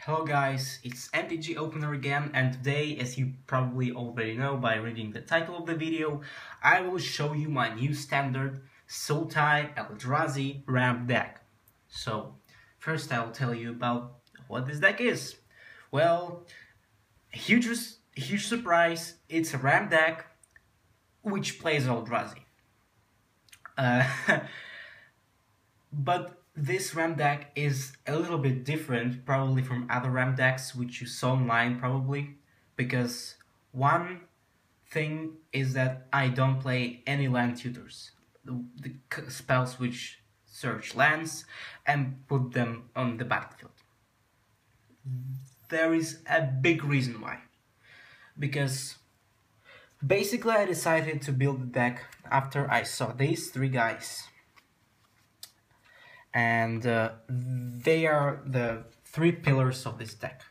Hello guys, it's MTGOpener again, and today, as you probably already know by reading the title of the video, I will show you my new standard Sultai Eldrazi ramp deck. So, first I'll tell you about what this deck is. Well, huge surprise, it's a ramp deck which plays Eldrazi. But this ramp deck is a little bit different probably from other ramp decks which you saw online probably, because one thing is that I don't play any land tutors, the spells which search lands and put them on the battlefield. There is a big reason why, because basically I decided to build the deck after I saw these three guys. And they are the three pillars of this deck.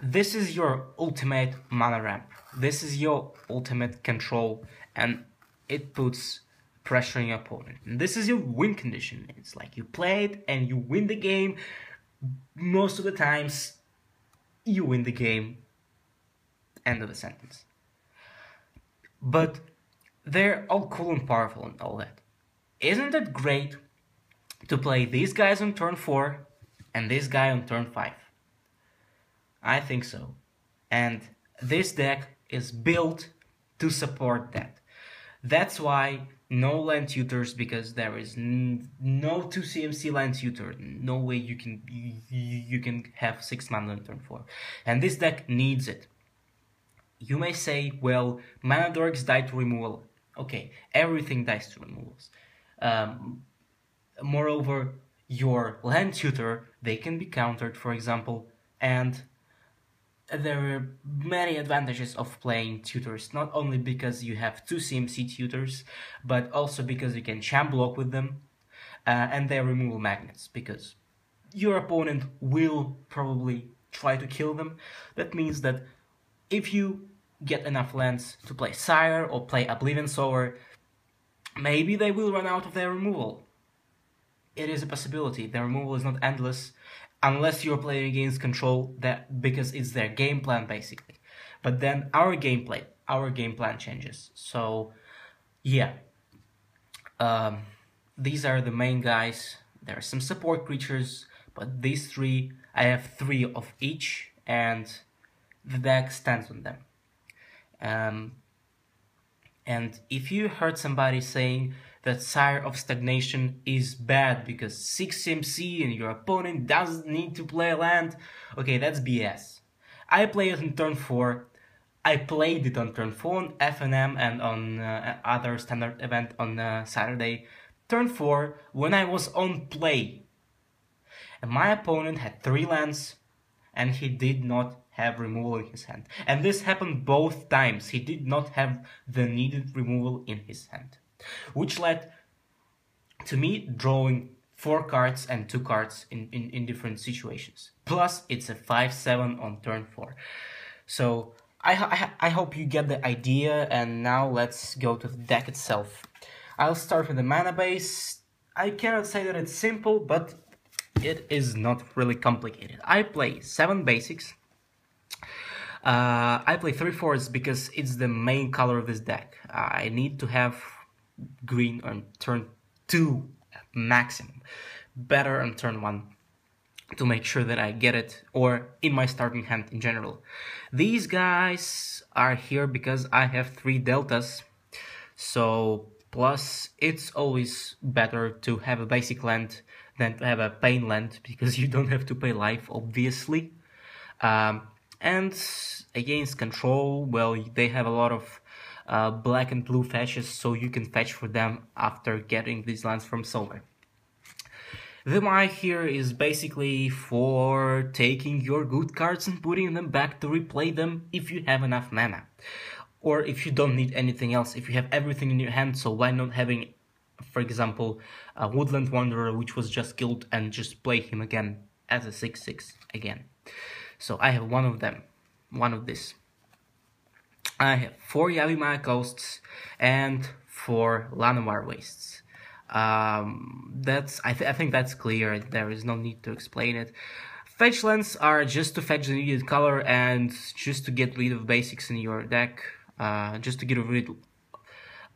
This is your ultimate mana ramp. This is your ultimate control, and it puts pressure on your opponent. And this is your win condition. It's like you play it and you win the game. Most of the times, you win the game. End of the sentence. But they're all cool and powerful and all that. Isn't it great to play these guys on turn 4 and this guy on turn 5? I think so. And this deck is built to support that. That's why no land tutors, because there is no 2 CMC land tutor. No way you can have 6 mana on turn 4. And this deck needs it. You may say, well, mana dorks die to removal. Okay, everything dies to removals. Moreover, your land tutor, they can be countered, for example, and there are many advantages of playing tutors, not only because you have 2 CMC tutors, but also because you can champ block with them, and they're removal magnets, because your opponent will probably try to kill them. That means that if you get enough lands to play Sire or play Oblivion Sower, maybe they will run out of their removal. It is a possibility. Their removal is not endless, unless you're playing against control, that because it's their game plan basically. But then our game plan changes. So yeah, these are the main guys. There are some support creatures, but these three, I have 3 of each, and the deck stands on them. And if you heard somebody saying that Sire of Stagnation is bad because 6 CMC and your opponent doesn't need to play land, okay, that's BS. I play it on turn 4. I played it on turn 4 on FNM and on other standard event on Saturday. Turn 4, when I was on play. And my opponent had 3 lands and he did not have removal in his hand. And this happened both times. He did not have the needed removal in his hand, which led to me drawing 4 cards and 2 cards in different situations. Plus, it's a 5/7 on turn 4. So I hope you get the idea, and now let's go to the deck itself. I'll start with the mana base. I cannot say that it's simple, but it is not really complicated. I play 7 basics. I play 3 4s because it's the main color of this deck. I need to have green on turn 2 maximum, better on turn 1, to make sure that I get it, or in my starting hand in general. These guys are here because I have 3 deltas, so plus it's always better to have a basic land than to have a pain land, because you don't have to pay life, obviously. And against control, well, they have a lot of black and blue fetches, so you can fetch for them after getting these lands from somewhere. The Mai here is basically for taking your good cards and putting them back to replay them if you have enough mana. Or if you don't need anything else, if you have everything in your hand, so why not having, for example, a Woodland Wanderer which was just killed, and just play him again as a 6/6 again. So I have one of them, one of this. I have 4 Yavimaya Coasts and 4 Llanowar Wastes. I think that's clear. There is no need to explain it. Fetch lands are just to fetch the needed color and just to get rid of basics in your deck, just to get rid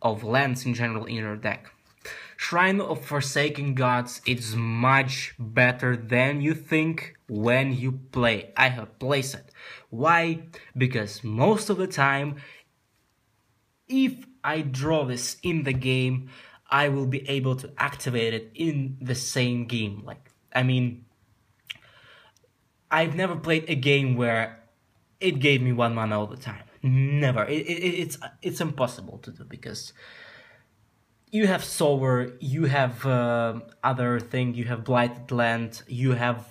of lands in general in your deck. Shrine of Forsaken Gods is much better than you think when you play. I have placed it. Why? Because most of the time, if I draw this in the game, I will be able to activate it in the same game. I mean, I've never played a game where it gave me 1 mana all the time. Never. It's impossible to do because you have Sower, you have other thing, you have Blighted Land, you have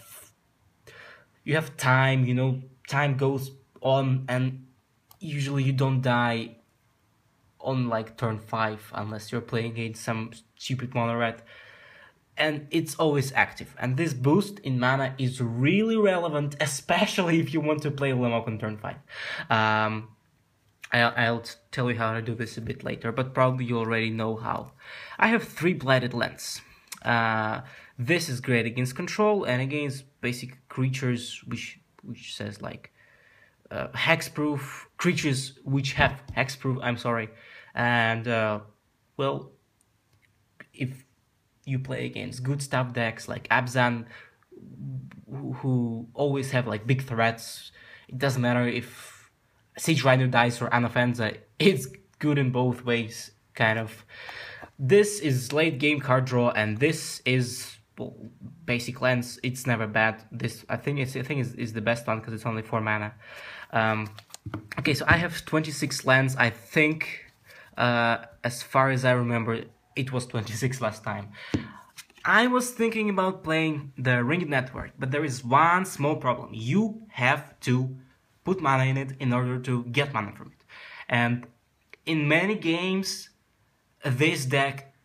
time. You know, time goes on, and usually you don't die on like turn 5 unless you're playing against some stupid mono red, and it's always active. And this boost in mana is really relevant, especially if you want to play Lemok on turn 5. I'll tell you how to do this a bit later, but probably you already know how. I have 3 Blighted Lands. This is great against control and against basic creatures, which says like hexproof creatures which have hexproof. I'm sorry, and well, if you play against good stuff decks like Abzan, who always have like big threats, it doesn't matter if Siege Rider dice or Anafenza, it's good in both ways, kind of. This is late game card draw, and this is basic lands. It's never bad. This I think is the best one because it's only 4 mana. Okay, so I have 26 lands. I think, as far as I remember, it was 26 last time. I was thinking about playing the Ringed Network, but there is one small problem. You have to put mana in it in order to get mana from it. And in many games, this deck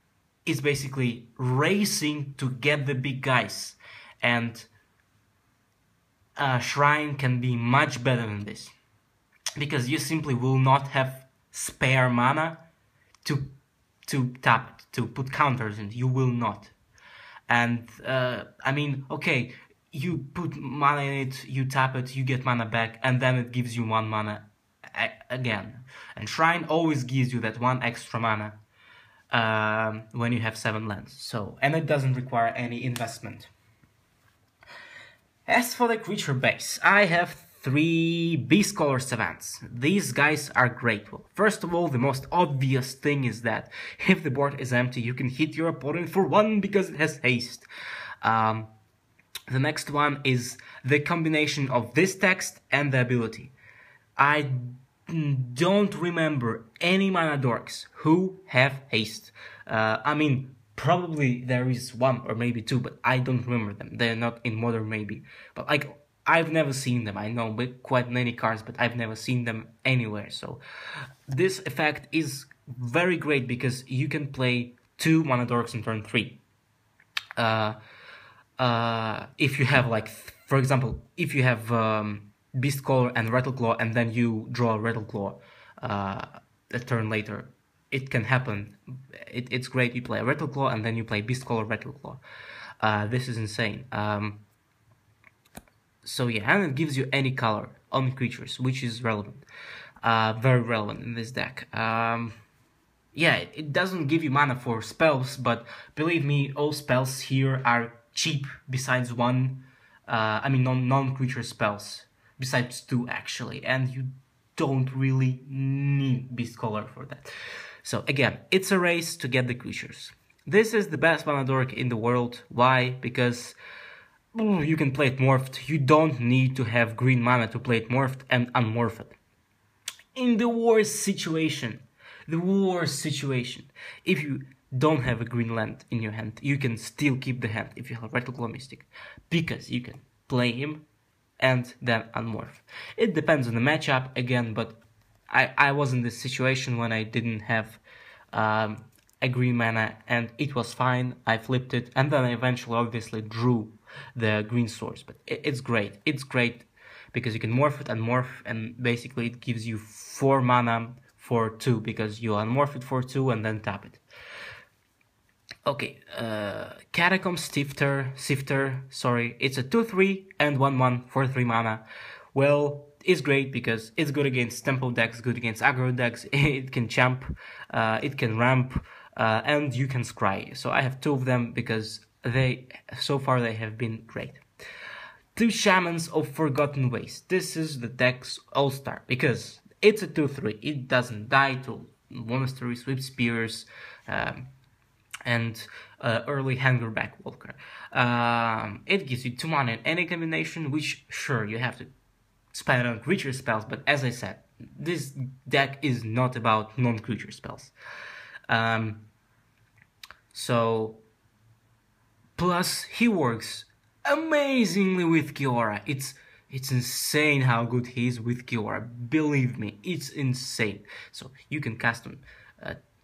is basically racing to get the big guys. And Shrine can be much better than this, because you simply will not have spare mana to tap it, to put counters in. You will not. And I mean, okay, you put mana in it, you tap it, you get mana back, and then it gives you 1 mana again. And Shrine always gives you that 1 extra mana when you have 7 lands. So, and it doesn't require any investment. As for the creature base, I have 3 Beastcaller Savants. These guys are great. Well, first of all, the most obvious thing is that if the board is empty, you can hit your opponent for 1 because it has haste. The next one is the combination of this text and the ability. I don't remember any mana dorks who have haste. I mean, probably there is 1 or maybe 2, but I don't remember them. They're not in Modern maybe. But like, I've never seen them. I know quite many cards, but I've never seen them anywhere. So this effect is very great because you can play 2 mana dorks on turn 3. If you have, like, for example, if you have Beastcaller and Rattleclaw, and then you draw Rattleclaw a turn later, it can happen. It's great. You play a Rattleclaw and then you play Beastcaller Rattleclaw. This is insane. So yeah, and it gives you any color on creatures, which is relevant. Very relevant in this deck. Yeah, it doesn't give you mana for spells, but believe me, all spells here are cheap besides 1. I mean, non-creature spells. Besides 2, actually. And you don't really need Beastcaller for that. So again, it's a race to get the creatures. This is the best mana dork in the world. Why? Because you can play it morphed. You don't need to have green mana to play it morphed and unmorph it. In the worst situation, if you don't have a green land in your hand, you can still keep the hand if you have Rattleclaw Mystic, because you can play him and then unmorph. It depends on the matchup again, but I was in this situation when I didn't have a green mana and it was fine. I flipped it and then I eventually obviously drew the green source, but it's great. It's great because you can morph it and morph, and basically it gives you 4 mana for 2 because you unmorph it for 2 and then tap it. Okay, Catacomb Sifter, sorry, it's a 2/3 and 1/1 for 3 mana. Well, it's great because it's good against tempo decks, good against aggro decks, it can champ, it can ramp, and you can scry. So I have 2 of them because so far they have been great. 2 Shamans of Forgotten Ways. This is the deck's all-star because it's a 2/3. It doesn't die to Monastery, Sweep Spears, and early Hangerback Walker. It gives you 2 mana in any combination, which sure you have to spend on creature spells, but as I said, this deck is not about non-creature spells. So plus he works amazingly with Kiora. It's insane how good he is with Kiora. Believe me, it's insane. So you can cast on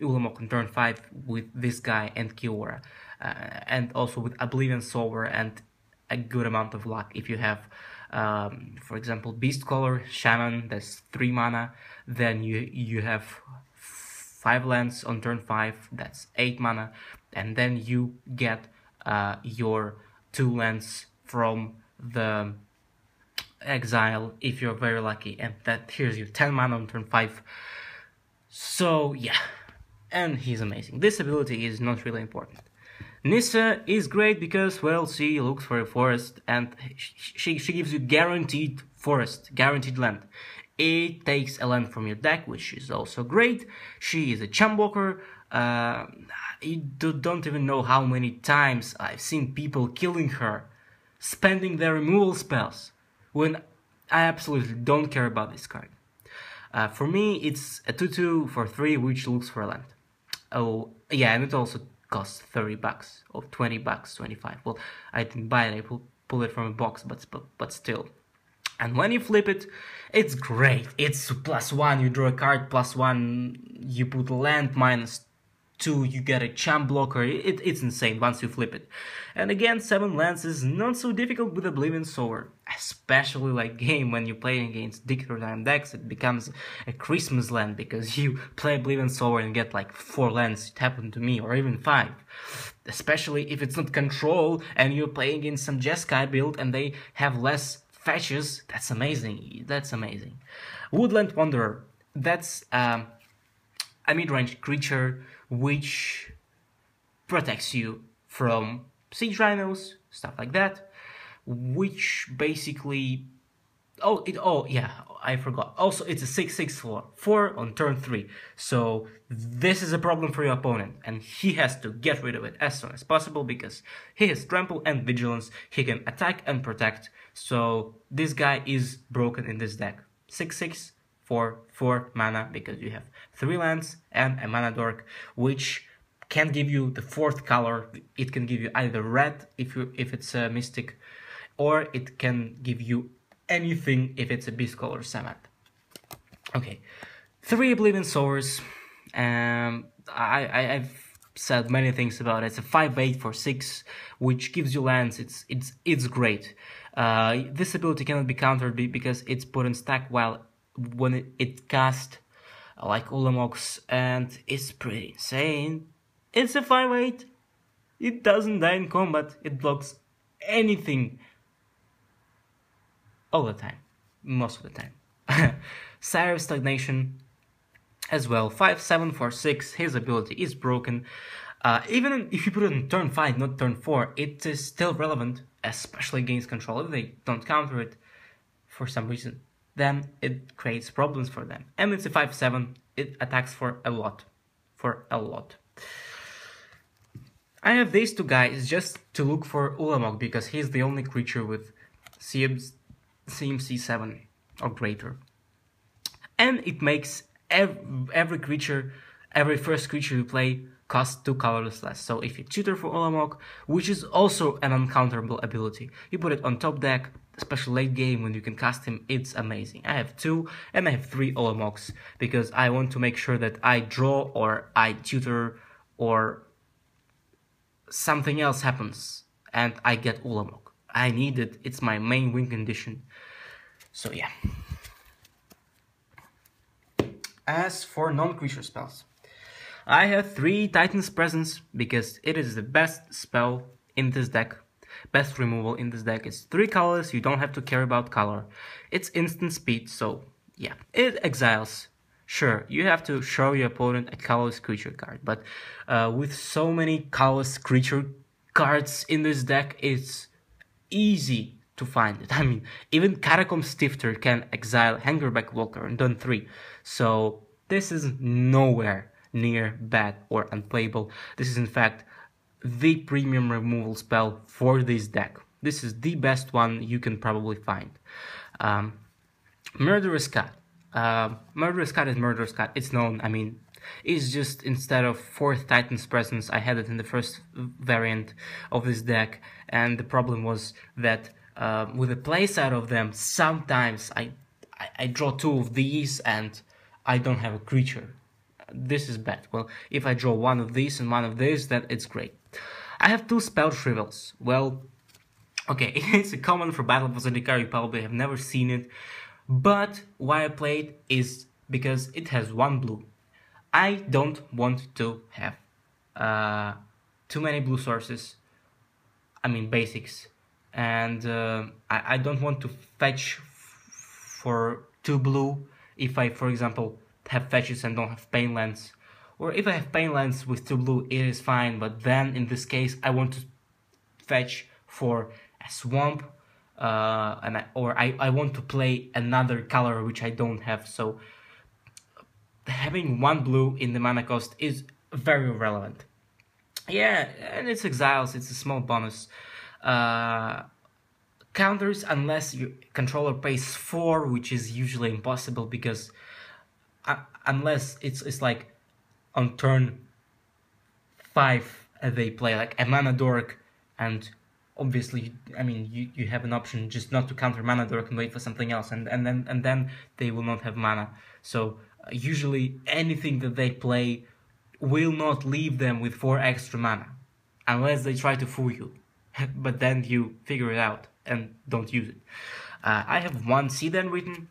Ulamog on turn 5 with this guy and Kiora, and also with Oblivion Sower and a good amount of luck. If you have, for example, Beast Caller, Shaman, that's 3 mana, then you have 5 lands on turn 5, that's 8 mana, and then you get your 2 lands from the exile if you're very lucky, and that here's your 10 mana on turn 5. So yeah, and he's amazing. This ability is not really important. Nissa is great because, well, she looks for a forest and she gives you guaranteed forest, guaranteed land. It takes a land from your deck, which is also great. She is a champ blocker. You don't even know how many times I've seen people killing her, spending their removal spells, when I absolutely don't care about this card. For me, it's a 2/2 for 3, which looks for a land. Oh, yeah, and it also costs $30 or $20, 25. Well, I didn't buy it, I pull it from a box, but still. And when you flip it, it's great. It's +1, you draw a card, +1, you put a land, -2, you get a champ blocker. It's insane once you flip it. And again, 7 lands is not so difficult with Oblivion Sower, especially like game when you play against Dictator decks. It becomes a Christmas land because you play Oblivion Sower and get like 4 lands. It happened to me, or even 5. Especially if it's not control and you're playing against some Jeskai build and they have less fetches. That's amazing. That's amazing. Woodland Wanderer. That's a mid-range creature which protects you from siege rhinos, stuff like that, which basically, I forgot. Also, it's a 6/6 for 4 on turn 3. So this is a problem for your opponent, and he has to get rid of it as soon as possible because he has trample and vigilance. He can attack and protect. So this guy is broken in this deck. 6/6 for 4 mana because you have 3 lands and a mana dork, which can give you the 4th color. It can give you either red if it's a mystic, or it can give you anything if it's a beast color Samad. Okay, 3 Oblivion Sowers. I've said many things about it. It's a 5/8 for 6, which gives you lands. It's great. This ability cannot be countered because it's put in stack while when it cast like Ulamox, and it's pretty insane. It's a 5/8. It doesn't die in combat. It blocks anything all the time, most of the time. Sire of Stagnation as well, 5/7 for 6. His ability is broken. Even if you put it on turn 5, not turn 4, it is still relevant, especially against control. If they don't counter it for some reason, then it creates problems for them. And it's a 5/7. It attacks for a lot. I have these 2 guys just to look for Ulamog because he's the only creature with CMC 7 or greater. And it makes every first creature you play cost 2 colorless less. So if you tutor for Ulamog, which is also an uncounterable ability, you put it on top deck, especially late game when you can cast him, it's amazing. I have 2 and I have 3 Ulamogs because I want to make sure that I draw or I tutor or something else happens and I get Ulamog. I need it. It's my main win condition. So yeah. As for non-creature spells, I have 3 Titan's Presence because it is the best spell in this deck. Best removal in this deck. It's 3 colors, you don't have to care about color. It's instant speed, so yeah. It exiles. Sure, you have to show your opponent a colorless creature card, but with so many colorless creature cards in this deck, it's easy to find it. I mean, even Catacomb Stifter can exile Hangerback Walker on turn 3, so this is nowhere near bad or unplayable. This is in fact the premium removal spell for this deck. This is the best one you can probably find. Murderous Cat. Murderous Cat is Murderous Cat. It's known. I mean, it's just instead of 4th Titan's Presence, I had it in the first variant of this deck, and the problem was that with the place out of them, sometimes I draw 2 of these and I don't have a creature. This is bad. Well, if I draw 1 of these and 1 of this, then it's great. I have 2 Spell Shrivels. Well, okay, it's a common for Battle for Zendikar, you probably have never seen it, but why I play it is because it has 1 blue. I don't want to have too many blue sources, I mean basics, and I don't want to fetch for 2 blue if I, for example, have fetches and don't have pain lands, or if I have pain lands with 2 blue, it is fine, but then in this case I want to fetch for a swamp, or I want to play another color which I don't have, so having 1 blue in the mana cost is very relevant. Yeah, and it's exiles, it's a small bonus. Counters unless your controller pays 4, which is usually impossible because unless it's like on turn 5 they play like a Mana Dork, and obviously, I mean, you have an option just not to counter Mana Dork and wait for something else, and then they will not have mana. So usually anything that they play will not leave them with 4 extra mana, unless they try to fool you. But then you figure it out and don't use it. I have 1 Sedan written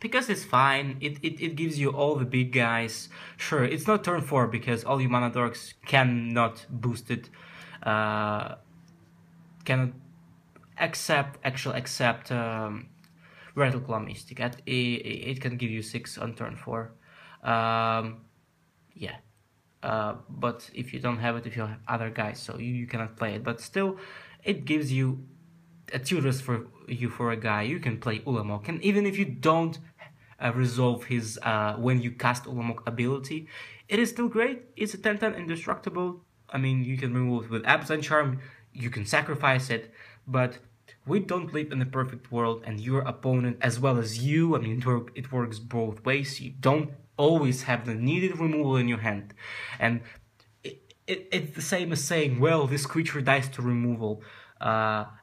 because it's fine. It gives you all the big guys. Sure, it's not turn 4 because all your Mana Dorks cannot boost it. Cannot accept Rattleclaw Mystic. It can give you 6 on turn 4. Yeah. But if you don't have it, if you have other guys, so you cannot play it. But still, it gives you a tutors for you for a guy. You can play Ulamog, and even if you don't resolve his when you cast Ulamog ability, it is still great. It's a 10/10 indestructible. I mean, you can remove it with Absent Charm. You can sacrifice it, but we don't live in a perfect world, and your opponent as well as you. I mean, it works both ways. You don't always have the needed removal in your hand, and it's the same as saying, well, this creature dies to removal.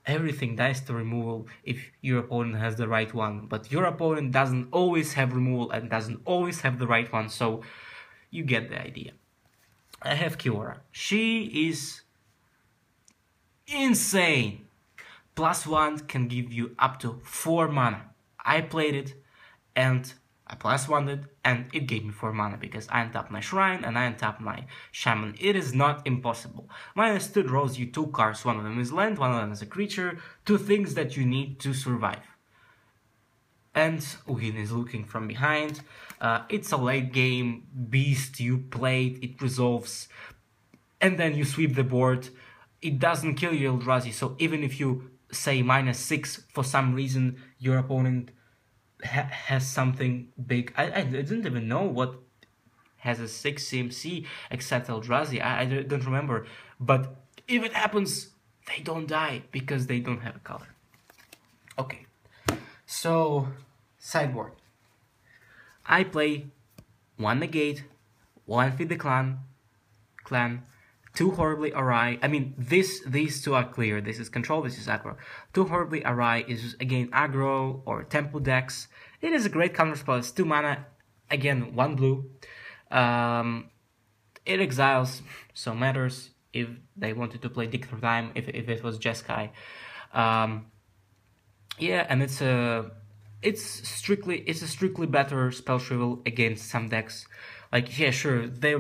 Everything dies to removal if your opponent has the right one, but your opponent doesn't always have removal and doesn't always have the right one, so you get the idea. I have Kiora. She is insane. +1 can give you up to 4 mana. I played it and I +1'd it and it gave me 4 mana because I untap my Shrine and I untap my Shaman. It is not impossible. -2 draws you 2 cards. One of them is land, one of them is a creature. 2 things that you need to survive. And Ugin is looking from behind. It's a late game beast. You play it, it resolves, and then you sweep the board. It doesn't kill your Eldrazi, so even if you say -6 for some reason, your opponent has something big. I didn't even know what has a 6 CMC except Eldrazi. I don't remember. But if it happens, they don't die because they don't have a color. Okay, so sideboard. I play 1 Negate, 1 Feed the Clan, 2 Horribly Awry. I mean, these 2 are clear. This is control, this is aggro. 2 Horribly Awry is again aggro or tempo decks. It is a great counterspell. It's 2 mana, again 1 blue. It exiles, so matters if they wanted to play Dick Through Time, if it was Jeskai. Yeah, and it's a strictly better spell shrivel against some decks. Like, yeah, sure, they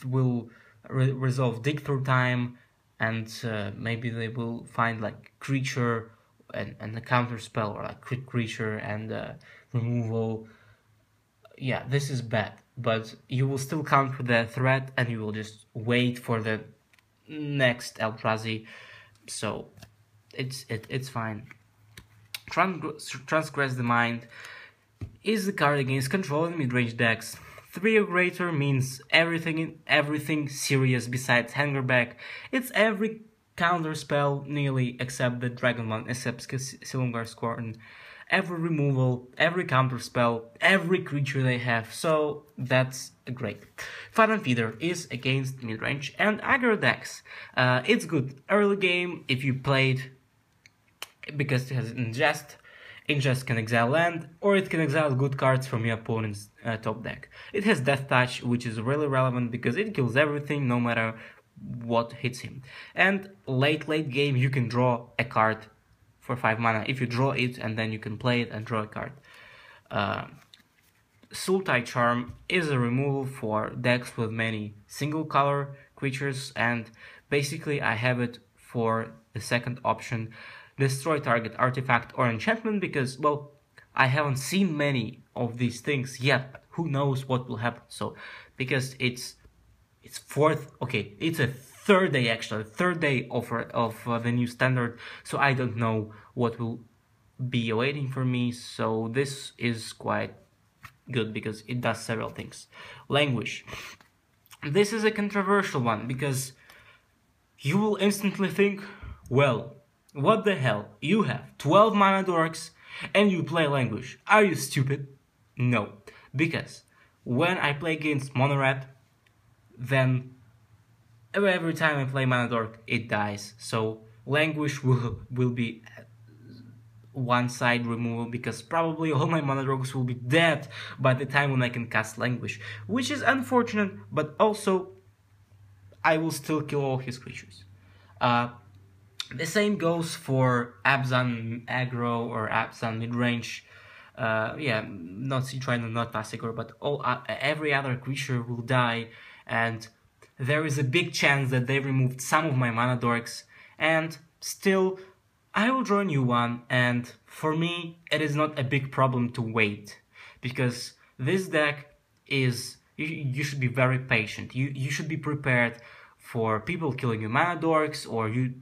will resolve dig through time, and maybe they will find like creature and a counter spell, or like crit creature and removal. Yeah, this is bad, but you will still counter the threat, and you will just wait for the next Eldrazi. So it's fine. Transgress the Mind is the card against control in mid-range decks. 3 or greater means everything serious besides Hangerback. It's every counter spell nearly except the Dragon one, except Silumgar Scorn. Every removal, every counter spell, every creature they have, so that's great. Fathom Feeder is against mid-range and aggro decks. It's good early game if you played, because it has ingest. Ingest can exile land, or it can exile good cards from your opponent's top deck. It has Death Touch, which is really relevant because it kills everything no matter what hits him. And late game you can draw a card for 5 mana. If you draw it, and then you can play it and draw a card. Sultai Charm is a removal for decks with many single color creatures, and basically I have it for the second option, destroy target artifact or enchantment, because, well, I haven't seen many of these things yet. Who knows what will happen? So, because it's a third day, actually, third day of the new standard, so I don't know what will be awaiting for me. So this is quite good because it does several things. Languish. This is a controversial one because you will instantly think, well, what the hell? You have 12 mana dorks and you play Languish. Are you stupid? No. Because when I play against Monorat, then every time I play Mana Dork, it dies. So Languish will be one side removal, because probably all my Mana Dorks will be dead by the time when I can cast Languish. Which is unfortunate, but also I will still kill all his creatures. The same goes for Abzan aggro or Abzan midrange. Not Citrino, not Massacre, but every other creature will die, and there is a big chance that they removed some of my mana dorks, and still I will draw a new one, and for me it is not a big problem to wait, because this deck is, you should be very patient. You should be prepared for people killing your mana dorks, or you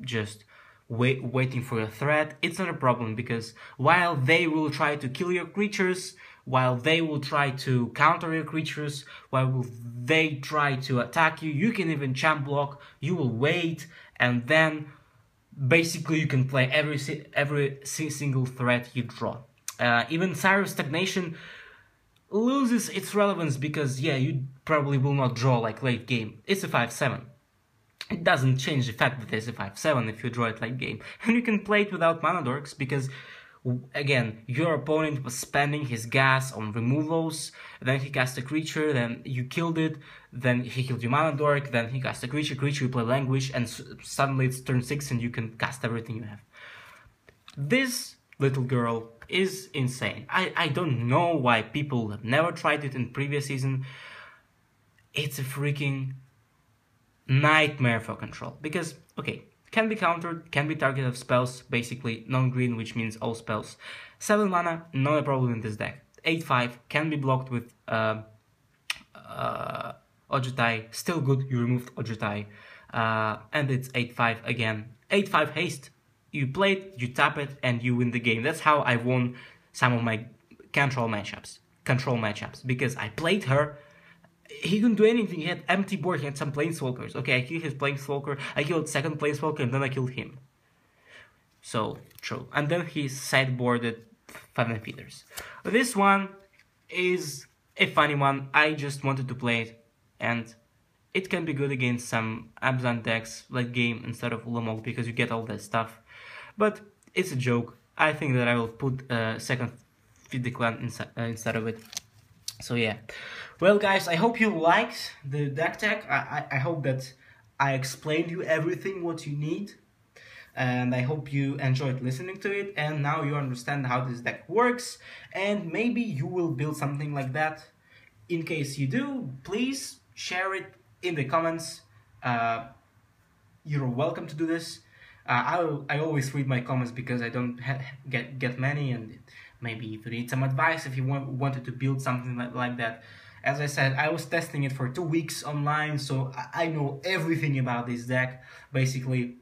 just waiting for a threat. It's not a problem, because while they will try to kill your creatures, while they will try to counter your creatures, while they try to attack you, you can even champ block, you will wait, and then basically you can play every single threat you draw. Even Cyrus Stagnation loses its relevance because, yeah, you probably will not draw like late game. It's a 5/7. It doesn't change the fact that it's a 5/7 if you draw it late game. And you can play it without mana dorks because, again, your opponent was spending his gas on removals, then he cast a creature, then you killed it, then he killed your mana dork, then he cast a creature, you play Languish, and suddenly it's turn 6 and you can cast everything you have. This little girl is insane. I don't know why people have never tried it in previous season. It's a freaking nightmare for control, because, okay, can be countered, can be target of spells, basically non-green, which means all spells. 7 mana, not a problem in this deck. 8/5 can be blocked with Ojutai, still good, you removed Ojutai. And it's 8/5 again. 8/5 haste, you play it, you tap it, and you win the game. That's how I won some of my control matchups, because I played her. He couldn't do anything. He had empty board. He had some planeswalkers. Okay, I killed his planeswalker. I killed second planeswalker, and then I killed him. So true. And then he sideboarded Fathom Feeders. This one is a funny one. I just wanted to play it, and it can be good against some Abzan decks late game instead of Ulamog, because you get all that stuff. But it's a joke. I think that I will put second Feed the Clan instead of it. So yeah. Well, guys, I hope you liked the deck tech. I hope that I explained you everything what you need, and I hope you enjoyed listening to it, and now you understand how this deck works, and maybe you will build something like that In case you do, please share it in the comments. Uh, you're welcome to do this. I always read my comments because I don't get many, and maybe if you need some advice, if you wanted to build something like that. As I said, I was testing it for 2 weeks online, so I know everything about this deck. Basically,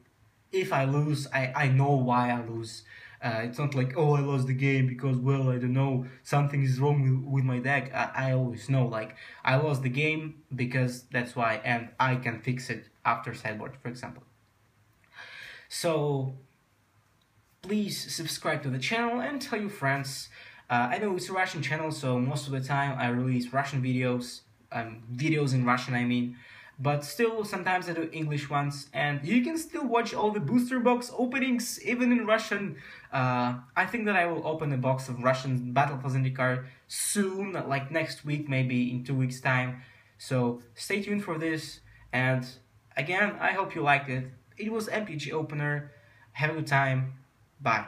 if I lose, I know why I lose. It's not like, oh, I lost the game because, well, I don't know, something is wrong with my deck. I always know, like, I lost the game because that's why, and I can fix it after sideboard, for example. So, please subscribe to the channel and tell your friends. I know it's a Russian channel, so most of the time I release Russian videos, videos in Russian, I mean. But still, sometimes I do English ones, and you can still watch all the booster box openings, even in Russian. I think that I will open a box of Russian Battle for Zendikar soon, like next week, maybe in 2 weeks' time. So stay tuned for this, and again, I hope you liked it. It was MTGOpener. Have a good time. Bye.